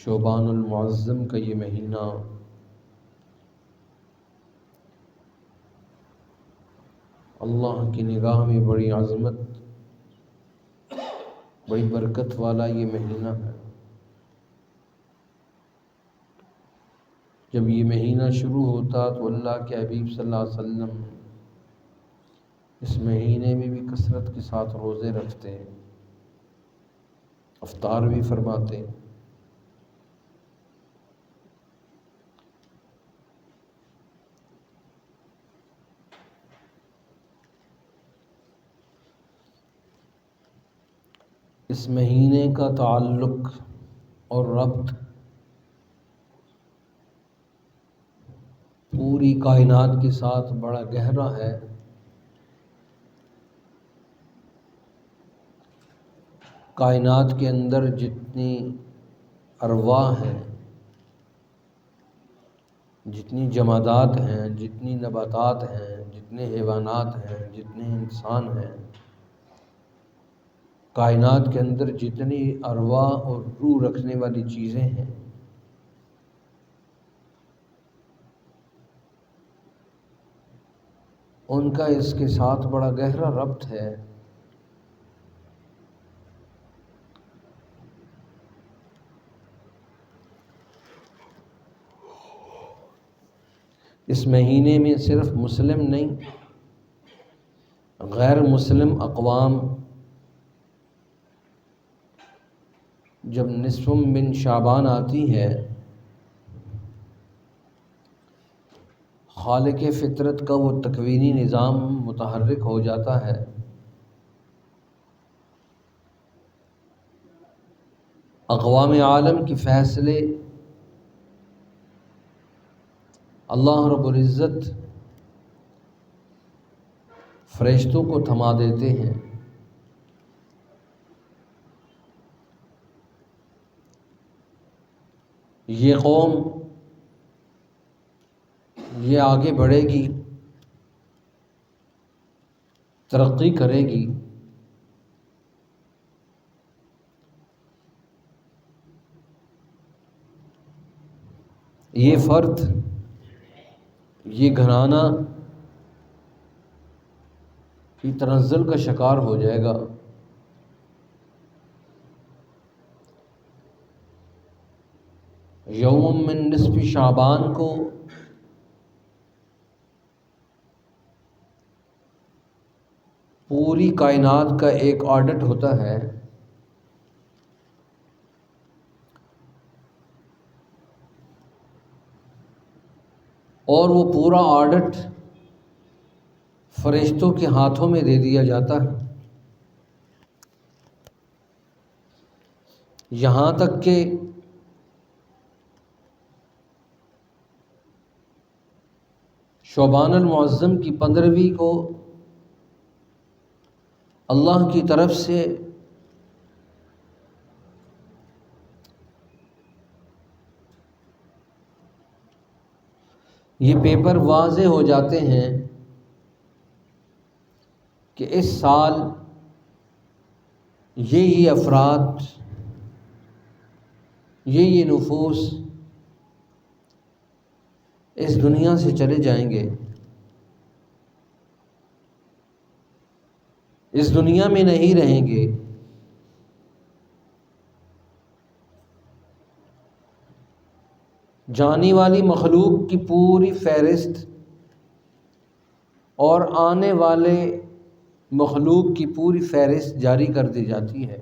شعبان المعظم کا یہ مہینہ اللہ کی نگاہ میں بڑی عظمت، بڑی برکت والا یہ مہینہ ہے۔ جب یہ مہینہ شروع ہوتا تو اللہ کے حبیب صلی اللہ علیہ وسلم اس مہینے میں بھی کثرت کے ساتھ روزے رکھتے، افطار بھی فرماتے۔ اس مہینے کا تعلق اور ربط پوری کائنات کے ساتھ بڑا گہرا ہے۔ کائنات کے اندر جتنی ارواح ہیں، جتنی جمادات ہیں، جتنی نباتات ہیں، جتنے حیوانات ہیں، جتنے انسان ہیں، کائنات کے اندر جتنی ارواح اور روح رکھنے والی چیزیں ہیں، ان کا اس کے ساتھ بڑا گہرا ربط ہے۔ اس مہینے میں صرف مسلم نہیں، غیر مسلم اقوام جب نصف من شعبان آتی ہے، خالق فطرت کا وہ تکوینی نظام متحرک ہو جاتا ہے۔ اقوام عالم کے فیصلے اللہ رب العزت فرشتوں کو تھما دیتے ہیں۔ یہ قوم یہ آگے بڑھے گی، ترقی کرے گی، یہ فرد، یہ گھرانہ کی تنزل کا شکار ہو جائے گا۔ یوم من نصف شعبان کو پوری کائنات کا ایک آڈٹ ہوتا ہے، اور وہ پورا آڈٹ فرشتوں کے ہاتھوں میں دے دیا جاتا ہے، یہاں تک کہ شعبان المعظم کی 15ویں کو اللہ کی طرف سے یہ پیپر واضح ہو جاتے ہیں کہ اس سال یہ افراد، یہ نفوس اس دنیا سے چلے جائیں گے، اس دنیا میں نہیں رہیں گے۔ جانے والی مخلوق کی پوری فہرست اور آنے والے مخلوق کی پوری فہرست جاری کر دی جاتی ہے۔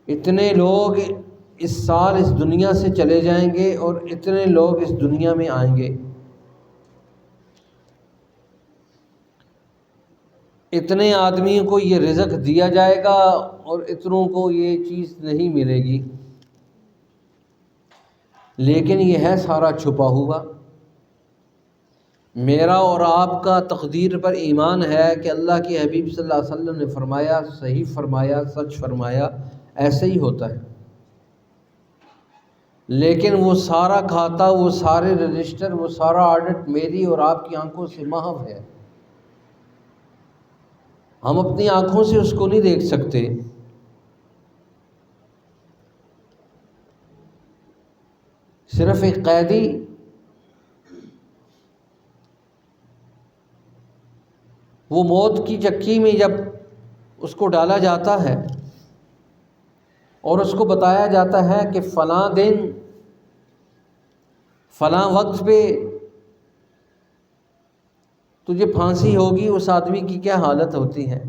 اتنے لوگ اس سال اس دنیا سے چلے جائیں گے اور اتنے لوگ اس دنیا میں آئیں گے، اتنے آدمیوں کو یہ رزق دیا جائے گا اور اتنوں کو یہ چیز نہیں ملے گی، لیکن یہ ہے سارا چھپا ہوا۔ میرا اور آپ کا تقدیر پر ایمان ہے کہ اللہ کے حبیب صلی اللہ علیہ وسلم نے فرمایا، صحیح فرمایا، سچ فرمایا، ایسے ہی ہوتا ہے۔ لیکن وہ سارا کھاتا، وہ سارے رجسٹر، وہ سارا آڈٹ میری اور آپ کی آنکھوں سے محو ہے۔ ہم اپنی آنکھوں سے اس کو نہیں دیکھ سکتے، صرف ایک قیدی وہ موت کی چکی میں جب اس کو ڈالا جاتا ہے اور اس کو بتایا جاتا ہے کہ فلاں دن فلاں وقت پہ تجھے پھانسی ہوگی، اس آدمی کی کیا حالت ہوتی ہے؟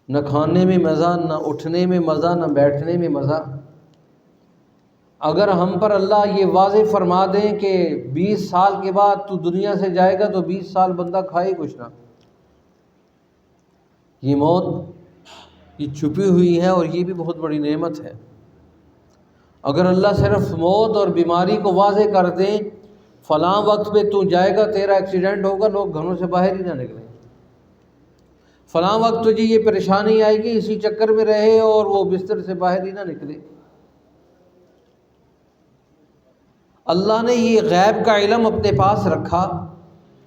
نہ کھانے میں مزہ، نہ اٹھنے میں مزہ، نہ بیٹھنے میں مزہ۔ اگر ہم پر اللہ یہ واضح فرما دیں کہ 20 سال کے بعد تو دنیا سے جائے گا، تو 20 سال بندہ کھائے کچھ نہ۔ یہ موت یہ چھپی ہوئی ہے اور یہ بھی بہت بڑی نعمت ہے۔ اگر اللہ صرف موت اور بیماری کو واضح کر دیں، فلاں وقت پہ تو جائے گا، تیرا ایکسیڈنٹ ہوگا، لوگ گھروں سے باہر ہی نہ نکلیں، فلاں وقت تجھے یہ پریشانی آئے گی، اسی چکر میں رہے اور وہ بستر سے باہر ہی نہ نکلے۔ اللہ نے یہ غیب کا علم اپنے پاس رکھا،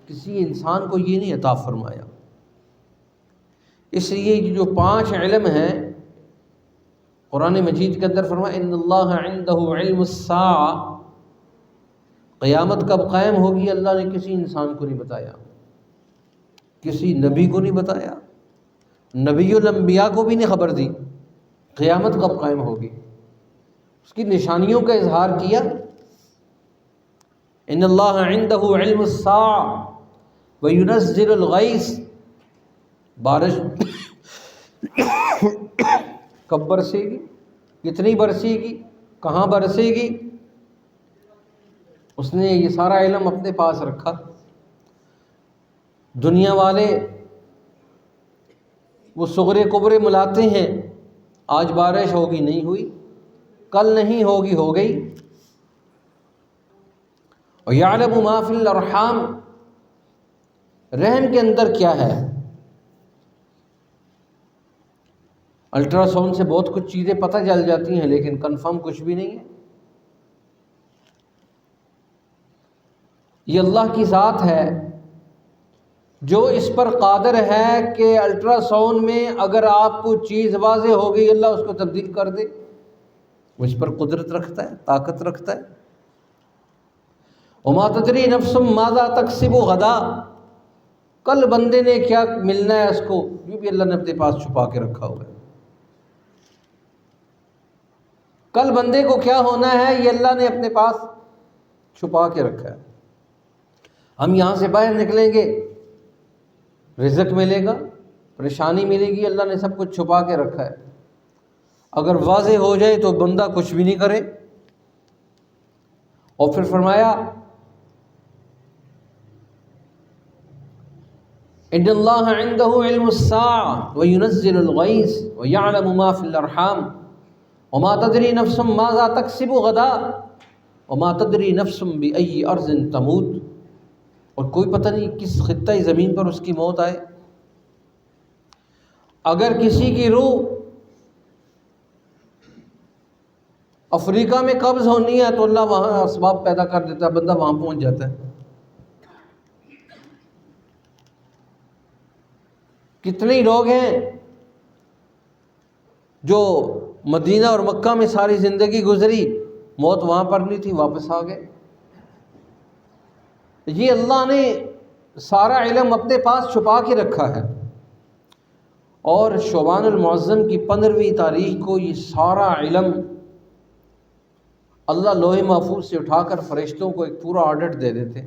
کسی انسان کو یہ نہیں عطا فرمایا۔ اس لیے جو 5 علم ہیں قرآن مجید کے اندر فرمایا ان اللہ عندہ علم الساعہ، قیامت کب قائم ہوگی اللہ نے کسی انسان کو نہیں بتایا، کسی نبی کو نہیں بتایا، نبی الانبیاء کو بھی نہیں خبر دی قیامت کب قائم ہوگی۔ اس کی نشانیوں کا اظہار کیا، ان اللہ عندہ علم الساعہ وینزل الغیث، بارش کب برسے گی، کتنی برسے گی، کہاں برسے گی، اس نے یہ سارا علم اپنے پاس رکھا۔ دنیا والے وہ صغرے کبرے ملاتے ہیں، آج بارش ہوگی نہیں ہوئی، کل نہیں ہوگی ہو گئی۔ وَيَعْلَمُ مَا فِي الْأَرْحَامِ، رحم کے اندر کیا ہے۔ الٹرا ساؤنڈ سے بہت کچھ چیزیں پتہ چل جاتی ہیں، لیکن کنفرم کچھ بھی نہیں ہے۔ یہ اللہ کی ذات ہے جو اس پر قادر ہے کہ الٹرا ساؤنڈ میں اگر آپ کو چیز واضح ہو گئی، اللہ اس کو تبدیل کر دے، وہ اس پر قدرت رکھتا ہے، طاقت رکھتا ہے۔ وَمَا تَدْرِي نَفْسٌ مَاذَا تَكْسِبُ غَدًا، کل بندے نے کیا ملنا ہے اس کو، یہ بھی اللہ نے اپنے پاس چھپا کے رکھا ہوا ہے۔ کل بندے کو کیا ہونا ہے یہ اللہ نے اپنے پاس چھپا کے رکھا ہے۔ ہم یہاں سے باہر نکلیں گے، رزق ملے گا، پریشانی ملے گی، اللہ نے سب کچھ چھپا کے رکھا ہے۔ اگر واضح ہو جائے تو بندہ کچھ بھی نہیں کرے۔ اور پھر فرمایا ان اللہ عندہ علم الساعة وینزل الغیث ویعلم ما فی الارحام وما تدری نفس ماذا تکسب غدا وما تدری نفس بأی ارض تموت، اور کوئی پتہ نہیں کس خطۂ زمین پر اس کی موت آئے۔ اگر کسی کی روح افریقہ میں قبض ہونی ہے تو اللہ وہاں اسباب پیدا کر دیتا ہے، بندہ وہاں پہنچ جاتا ہے۔ کتنے لوگ ہیں جو مدینہ اور مکہ میں ساری زندگی گزری، موت وہاں پر نہیں تھی، واپس آ گئے۔ یہ اللہ نے سارا علم اپنے پاس چھپا کے رکھا ہے۔ اور شعبان المعظم کی 15ویں تاریخ کو یہ سارا علم اللہ لوح محفوظ سے اٹھا کر فرشتوں کو ایک پورا آڈٹ دے دیتے،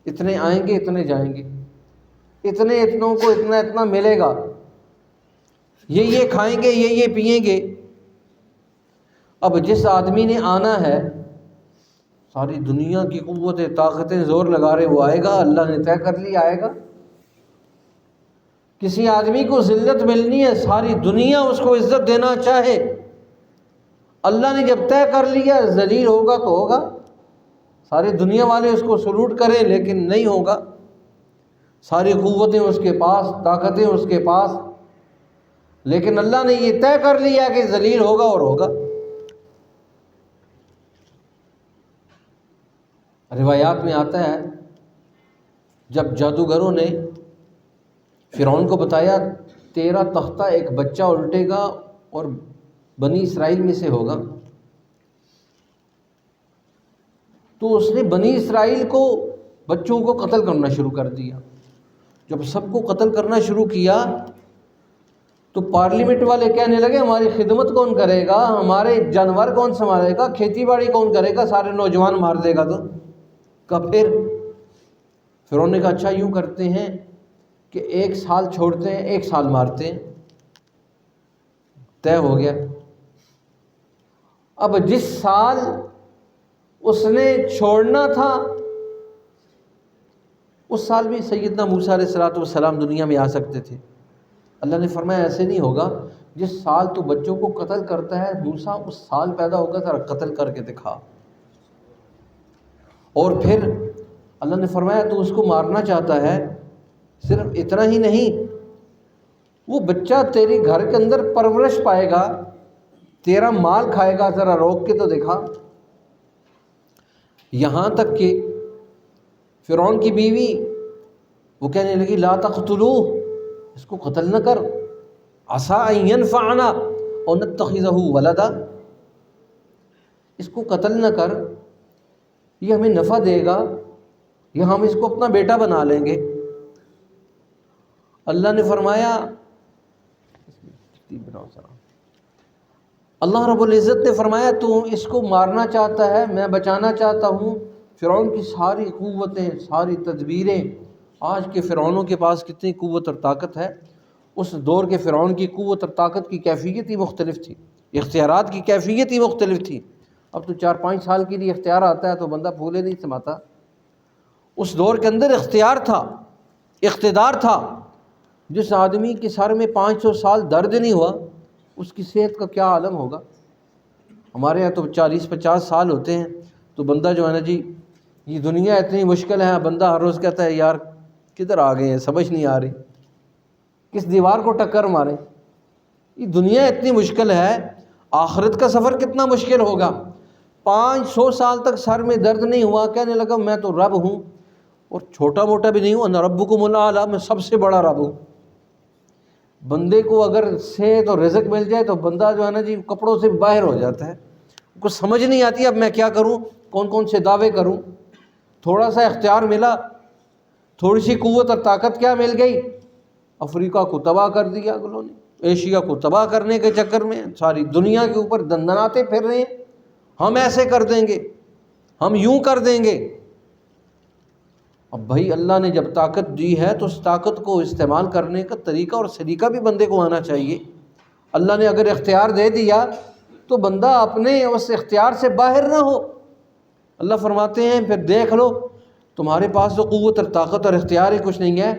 اتنے آئیں گے، اتنے جائیں گے، اتنوں کو اتنا ملے گا، یہ کھائیں گے، یہ پئیں گے۔ اب جس آدمی نے آنا ہے، ساری دنیا کی قوتیں طاقتیں زور لگا رہے، وہ آئے گا، اللہ نے طے کر لیا آئے گا۔ کسی آدمی کو ذلت ملنی ہے، ساری دنیا اس کو عزت دینا چاہے، اللہ نے جب طے کر لیا ذلیل ہوگا تو ہوگا، ساری دنیا والے اس کو سلوٹ کریں لیکن نہیں ہوگا۔ ساری قوتیں اس کے پاس، طاقتیں اس کے پاس، لیکن اللہ نے یہ طے کر لیا کہ ذلیل ہوگا اور ہوگا۔ روایات میں آتا ہے جب جادوگروں نے فرعون کو بتایا تیرا تختہ ایک بچہ الٹے گا اور بنی اسرائیل میں سے ہوگا، تو اس نے بنی اسرائیل کو بچوں کو قتل کرنا شروع کر دیا۔ جب سب کو قتل کرنا شروع کیا تو پارلیمنٹ والے کہنے لگے ہماری خدمت کون کرے گا، ہمارے جانور کون سنبھالے گا، کھیتی باڑی کون کرے گا، سارے نوجوان مار دے گا تو کب پھر فرعون نے کہا اچھا یوں کرتے ہیں کہ 1 سال چھوڑتے ہیں 1 سال مارتے ہیں۔ طے ہو گیا۔ اب جس سال اس نے چھوڑنا تھا اس سال بھی سیدنا موسیٰ علیہ السلام دنیا میں آ سکتے تھے۔ اللہ نے فرمایا ایسے نہیں ہوگا، جس سال تو بچوں کو قتل کرتا ہے موسیٰ اس سال پیدا ہوگا، ذرا قتل کر کے دکھا۔ اور پھر اللہ نے فرمایا تو اس کو مارنا چاہتا ہے، صرف اتنا ہی نہیں، وہ بچہ تیری گھر کے اندر پرورش پائے گا، تیرا مال کھائے گا، ذرا روک کے تو دکھا۔ یہاں تک کہ فرعون کی بیوی وہ کہنے لگی لا تقتلوہ، اس کو قتل نہ کر، عسیٰ ان ینفعنا او نتخذہ ولدا، اس کو قتل نہ کر، یہ ہمیں نفع دے گا یا ہم اس کو اپنا بیٹا بنا لیں گے۔ اللہ نے فرمایا اللہ رب العزت نے فرمایا تو اس کو مارنا چاہتا ہے، میں بچانا چاہتا ہوں۔ فرعون کی ساری قوتیں، ساری تدبیریں، آج کے فرعونوں کے پاس کتنی قوت اور طاقت ہے، اس دور کے فرعون کی قوت اور طاقت کی کیفیت ہی مختلف تھی، اختیارات کی کیفیت ہی مختلف تھی۔ اب تو 4-5 سال کے لیے اختیار آتا ہے تو بندہ پھولے نہیں سماتا۔ اس دور کے اندر اختیار تھا، اقتدار تھا۔ جس آدمی کے سر میں 500 سال درد نہیں ہوا اس کی صحت کا کیا عالم ہوگا۔ ہمارے یہاں تو 40-50 سال ہوتے ہیں تو بندہ جو ہے نا جی یہ دنیا اتنی مشکل ہے، بندہ ہر روز کہتا ہے یار کدھر آ گئے ہیں، سمجھ نہیں آ رہی، کس دیوار کو ٹکر ماریں، یہ دنیا اتنی مشکل ہے، آخرت کا سفر کتنا مشکل ہوگا۔ 500 سال تک سر میں درد نہیں ہوا، کہنے لگا میں تو رب ہوں، اور چھوٹا موٹا بھی نہیں ہوں، انا ربکم الاعلی، میں سب سے بڑا رب ہوں۔ بندے کو اگر صحت اور رزق مل جائے تو بندہ جو ہے نا جی کپڑوں سے باہر ہو جاتا ہے، کچھ سمجھ نہیں آتی اب میں کیا کروں، کون سے دعوے کروں۔ تھوڑا سا اختیار ملا، تھوڑی سی قوت اور طاقت کیا مل گئی، افریقہ کو تباہ کر دیا انہوں نے، ایشیا کو تباہ کرنے کے چکر میں ساری دنیا کے اوپر دندناتے پھر رہے ہیں، ہم ایسے کر دیں گے، ہم یوں کر دیں گے۔ اب بھائی اللہ نے جب طاقت دی ہے تو اس طاقت کو استعمال کرنے کا طریقہ اور سلیقہ بھی بندے کو آنا چاہیے۔ اللہ نے اگر اختیار دے دیا تو بندہ اپنے اس اختیار سے باہر نہ ہو۔ اللہ فرماتے ہیں پھر دیکھ لو تمہارے پاس تو قوت اور طاقت اور اختیار ہی کچھ نہیں ہے۔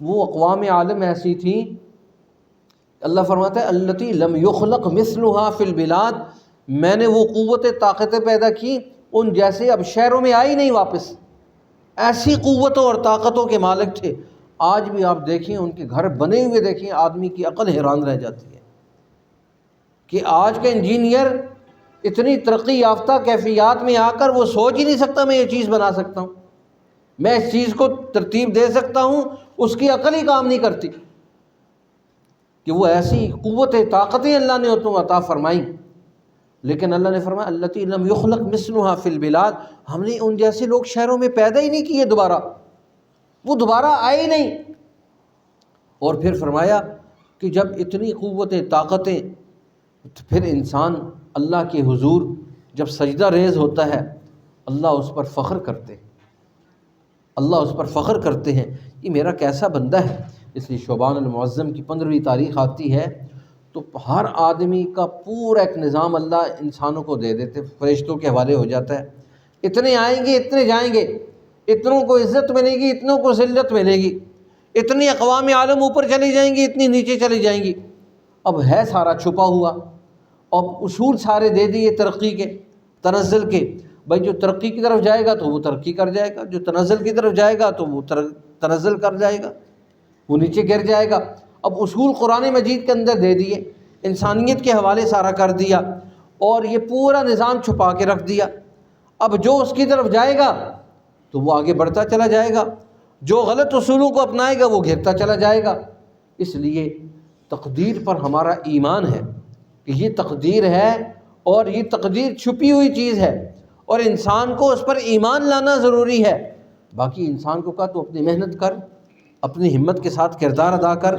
وہ اقوام عالم ایسی تھیں، اللہ فرماتا ہے التی لم یخلق مثلھا فی البلاد، میں نے وہ قوت طاقتیں پیدا کی ان جیسے اب شہروں میں آئی نہیں واپس، ایسی قوتوں اور طاقتوں کے مالک تھے۔ آج بھی آپ دیکھیں ان کے گھر بنے ہوئے دیکھیں، آدمی کی عقل حیران رہ جاتی ہے کہ آج کا انجینئر اتنی ترقی یافتہ کیفیات میں آ کر وہ سوچ ہی نہیں سکتا میں یہ چیز بنا سکتا ہوں، میں اس چیز کو ترتیب دے سکتا ہوں، اس کی عقل ہی کام نہیں کرتی کہ وہ ایسی قوتیں طاقتیں اللہ نے تم عطا فرمائیں۔ لیکن اللہ نے فرمایا التی لم یخلق مثلھا فی البلاد، ہم نے ان جیسے لوگ شہروں میں پیدا ہی نہیں کیے، دوبارہ وہ دوبارہ آئے ہی نہیں۔ اور پھر فرمایا کہ جب اتنی قوتیں طاقتیں، پھر انسان اللہ کے حضور جب سجدہ ریز ہوتا ہے اللہ اس پر فخر کرتے ہیں، اللہ اس پر فخر کرتے ہیں یہ میرا کیسا بندہ ہے۔ اس لیے شعبان المعظم کی 15ویں تاریخ آتی ہے تو ہر آدمی کا پورا ایک نظام اللہ انسانوں کو دے دیتے، فرشتوں کے حوالے ہو جاتا ہے، اتنے آئیں گے اتنے جائیں گے، اتنوں کو عزت ملے گی اتنوں کو ذلت ملے گی، اتنی اقوام عالم اوپر چلی جائیں گی اتنی نیچے چلی جائیں گی۔ اب ہے سارا چھپا ہوا، اب اصول سارے دے دیے ترقی کے، تنزل کے، بھائی جو ترقی کی طرف جائے گا تو وہ ترقی کر جائے گا، جو تنزل کی طرف جائے گا تو وہ تنزل کر جائے گا، وہ نیچے گر جائے گا۔ اب اصول قرآن مجید کے اندر دے دیے، انسانیت کے حوالے سارا کر دیا، اور یہ پورا نظام چھپا کے رکھ دیا۔ اب جو اس کی طرف جائے گا تو وہ آگے بڑھتا چلا جائے گا، جو غلط اصولوں کو اپنائے گا وہ گرتا چلا جائے گا۔ اس لیے تقدیر پر ہمارا ایمان ہے کہ یہ تقدیر ہے اور یہ تقدیر چھپی ہوئی چیز ہے، اور انسان کو اس پر ایمان لانا ضروری ہے۔ باقی انسان کو کہا تو اپنی محنت کر، اپنی ہمت کے ساتھ کردار ادا کر،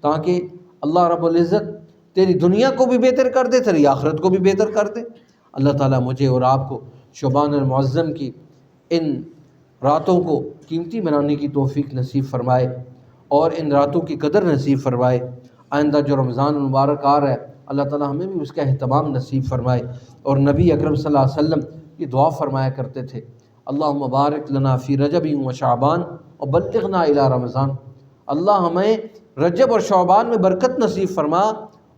تاکہ اللہ رب العزت تیری دنیا کو بھی بہتر کر دے، تیری آخرت کو بھی بہتر کر دے۔ اللہ تعالیٰ مجھے اور آپ کو شعبان المعظم کی ان راتوں کو قیمتی بنانے کی توفیق نصیب فرمائے اور ان راتوں کی قدر نصیب فرمائے۔ آئندہ جو رمضان المبارک آ رہا ہے اللہ تعالیٰ ہمیں بھی اس کا اہتمام نصیب فرمائے۔ اور نبی اکرم صلی اللہ علیہ وسلم یہ دعا فرمایا کرتے تھے، اللہم بارک لنا فی رجب و شعبان وبلغنا الی رمضان۔ اللہ ہمیں رجب اور شعبان میں برکت نصیب فرما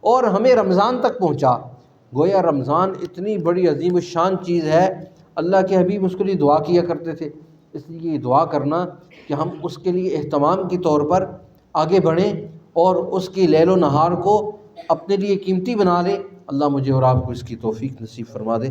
اور ہمیں رمضان تک پہنچا۔ گویا رمضان اتنی بڑی عظیم الشان چیز ہے، اللہ کے حبیب اس کے لیے دعا کیا کرتے تھے۔ اس لیے یہ دعا کرنا کہ ہم اس کے لیے اہتمام کے طور پر آگے بڑھیں اور اس کی لیل و نہار کو اپنے لیے قیمتی بنا لیں۔ اللہ مجھے اور آپ کو اس کی توفیق نصیب فرما دے۔